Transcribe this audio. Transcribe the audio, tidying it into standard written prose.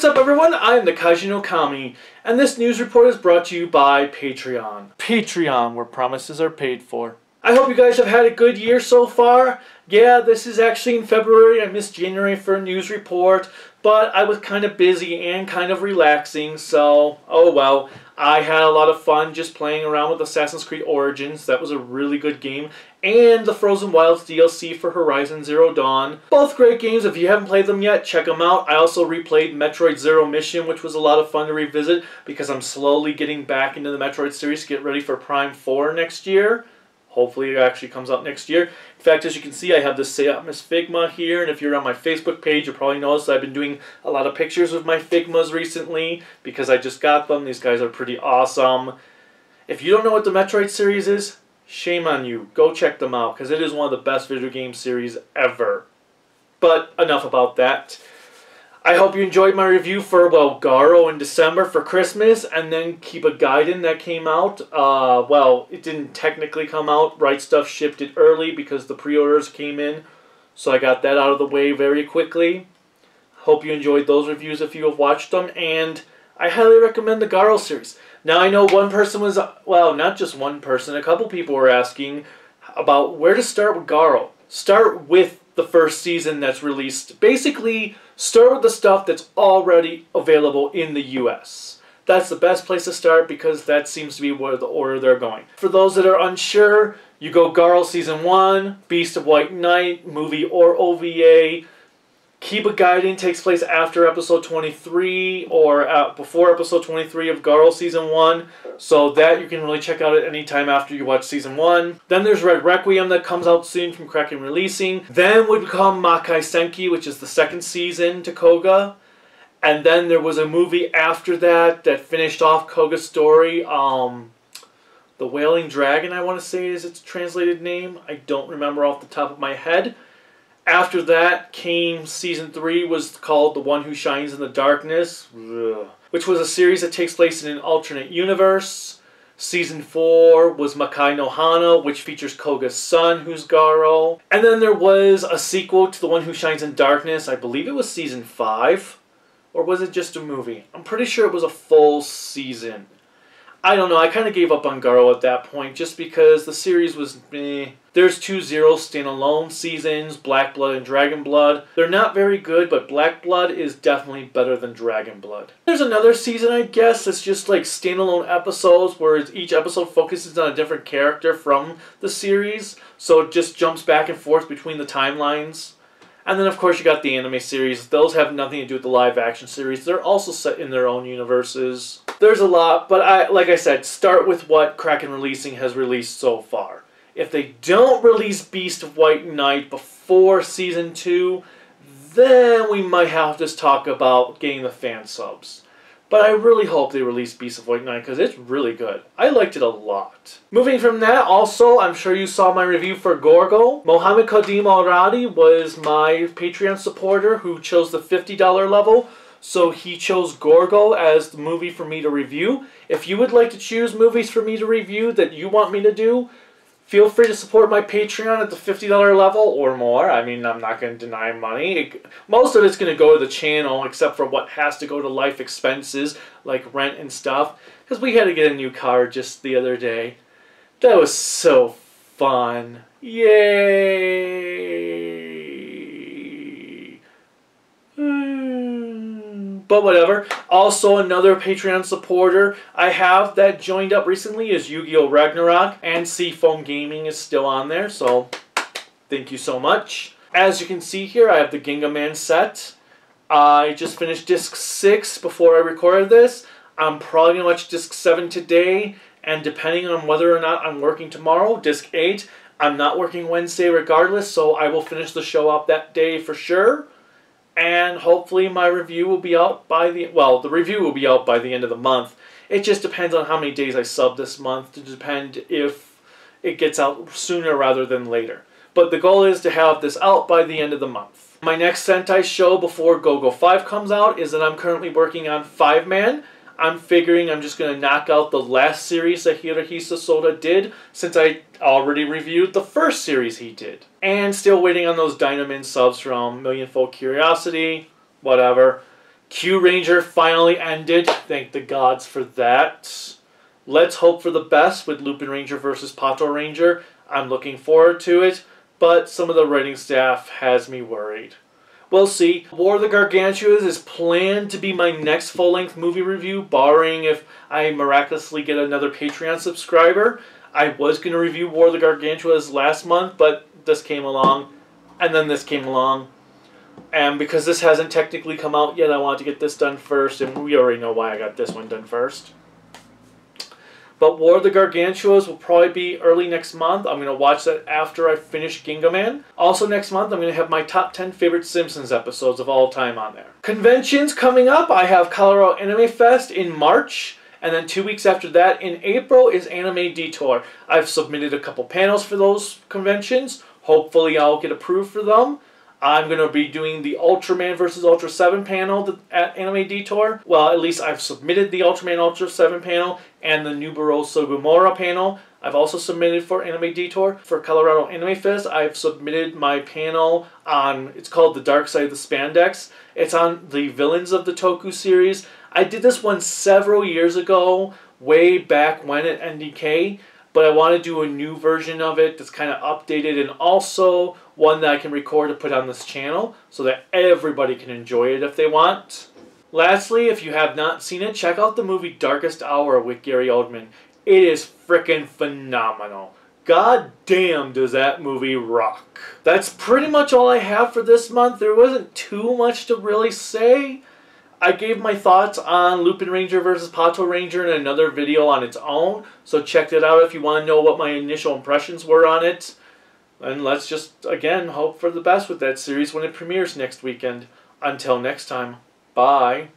What's up, everyone? I am the Kaiju no Kami, and this news report is brought to you by Patreon. Patreon, where promises are paid for. I hope you guys have had a good year so far. Yeah, this is actually in February. I missed January for a news report, but I was kind of busy and kind of relaxing, so oh well. I had a lot of fun just playing around with Assassin's Creed Origins. That was a really good game. And the Frozen Wilds DLC for Horizon Zero Dawn. Both great games. If you haven't played them yet, check them out. I also replayed Metroid Zero Mission, which was a lot of fun to revisit because I'm slowly getting back into the Metroid series to get ready for Prime 4 next year. Hopefully it actually comes out next year. In fact, as you can see, I have the Samus Figma here, and if you're on my Facebook page, you'll probably notice I've been doing a lot of pictures of my Figmas recently because I just got them. These guys are pretty awesome. If you don't know what the Metroid series is, shame on you. Go check them out because it is one of the best video game series ever. But enough about that. I hope you enjoyed my review for, well, Garo in December for Christmas, and then Keep a Gaiden that came out. Well, it didn't technically come out. Right Stuff shipped it early because the pre-orders came in, so I got that out of the way very quickly. Hope you enjoyed those reviews if you have watched them, and I highly recommend the Garo series. Now, I know one person was, well, not just one person, a couple people were asking about where to start with Garo. Start with the first season that's released. Basically, start with the stuff that's already available in the US. That's the best place to start because that seems to be where the order they're going. For those that are unsure, you go Garo Season 1, Beast of White Knight, movie or OVA. Keep a Gaiden takes place after episode 23 or before episode 23 of Garo Season 1. So that you can really check out at any time after you watch Season 1. Then there's Red Requiem that comes out soon from Kraken Releasing. Then would come Makai Senki, which is the second season to Koga. And then there was a movie after that that finished off Koga's story. The Wailing Dragon, I want to say is its translated name. I don't remember off the top of my head. After that came Season 3, was called The One Who Shines in the Darkness, which was a series that takes place in an alternate universe. Season 4 was Makai no Hana, which features Koga's son, who's Garo. And then there was a sequel to The One Who Shines in Darkness. I believe it was Season 5. Or was it just a movie? I'm pretty sure it was a full season. I don't know, I kind of gave up on Garo at that point just because the series was meh. There's 2 Zero standalone seasons, Black Blood and Dragon Blood. They're not very good, but Black Blood is definitely better than Dragon Blood. There's another season, I guess, that's just like standalone episodes where each episode focuses on a different character from the series. So it just jumps back and forth between the timelines. And then, of course, you got the anime series. Those have nothing to do with the live-action series. They're also set in their own universes. There's a lot, but like I said, start with what Kraken Releasing has released so far. If they don't release Beast of White Knight before Season 2, then we might have to talk about getting the fan subs. But I really hope they release Beast of White Knight because it's really good. I liked it a lot. Moving from that, also, I'm sure you saw my review for Gorgo. Mohammed Kadim Alradi was my Patreon supporter who chose the $50 level. So he chose Gorgo as the movie for me to review. If you would like to choose movies for me to review that you want me to do, feel free to support my Patreon at the $50 level or more. I mean, I'm not going to deny money. Most of it's going to go to the channel, except for what has to go to life expenses, like rent and stuff. Because we had to get a new car just the other day. That was so fun. Yay! But whatever. Also, another Patreon supporter I have that joined up recently is Yu-Gi-Oh! Ragnarok, and Seafoam Gaming is still on there, so thank you so much. As you can see here, I have the Ginga Man set. I just finished Disc 6 before I recorded this. I'm probably going to watch Disc 7 today, and depending on whether or not I'm working tomorrow, Disc 8, I'm not working Wednesday regardless, so I will finish the show up that day for sure. And hopefully my review will be out by the review will be out by the end of the month. It just depends on how many days I sub this month to depend if it gets out sooner rather than later. But the goal is to have this out by the end of the month. My next Sentai show before Go-Go 5 comes out is that I'm currently working on 5-Man. I'm figuring I'm just going to knock out the last series that Hirohisa Soda did, since I already reviewed the first series he did. And still waiting on those Dynamin subs from Million Folk Curiosity, whatever. Q Ranger finally ended. Thank the gods for that. Let's hope for the best with Lupin Ranger versus Pato Ranger. I'm looking forward to it, but some of the writing staff has me worried. We'll see. War of the Gargantuas is planned to be my next full-length movie review, barring if I miraculously get another Patreon subscriber. I was going to review War of the Gargantuas last month, but this came along, and then this came along. And because this hasn't technically come out yet, I want to get this done first, and we already know why I got this one done first. But War of the Gargantuas will probably be early next month. I'm going to watch that after I finish Ginga Man. Also next month, I'm going to have my top 10 favorite Simpsons episodes of all time on there. Conventions coming up. I have Colorado Anime Fest in March. And then 2 weeks after that, in April, is Anime Detour. I've submitted a couple panels for those conventions. Hopefully I'll get approved for them. I'm going to be doing the Ultraman vs. Ultra 7 panel at Anime Detour. Well, at least I've submitted the Ultraman Ultra 7 panel and the Nubaro Sugimura panel. I've also submitted for Anime Detour. For Colorado Anime Fest, I've submitted my panel on, it's called The Dark Side of the Spandex. It's on the Villains of the Toku series. I did this one several years ago, way back when at NDK. But I want to do a new version of it that's kind of updated and also one that I can record to put on this channel so that everybody can enjoy it if they want. Lastly, if you have not seen it, check out the movie Darkest Hour with Gary Oldman. It is frickin' phenomenal. God damn, does that movie rock. That's pretty much all I have for this month. There wasn't too much to really say. I gave my thoughts on Lupin Ranger versus Pato Ranger in another video on its own, so check that out if you want to know what my initial impressions were on it. And let's just, again, hope for the best with that series when it premieres next weekend. Until next time, bye.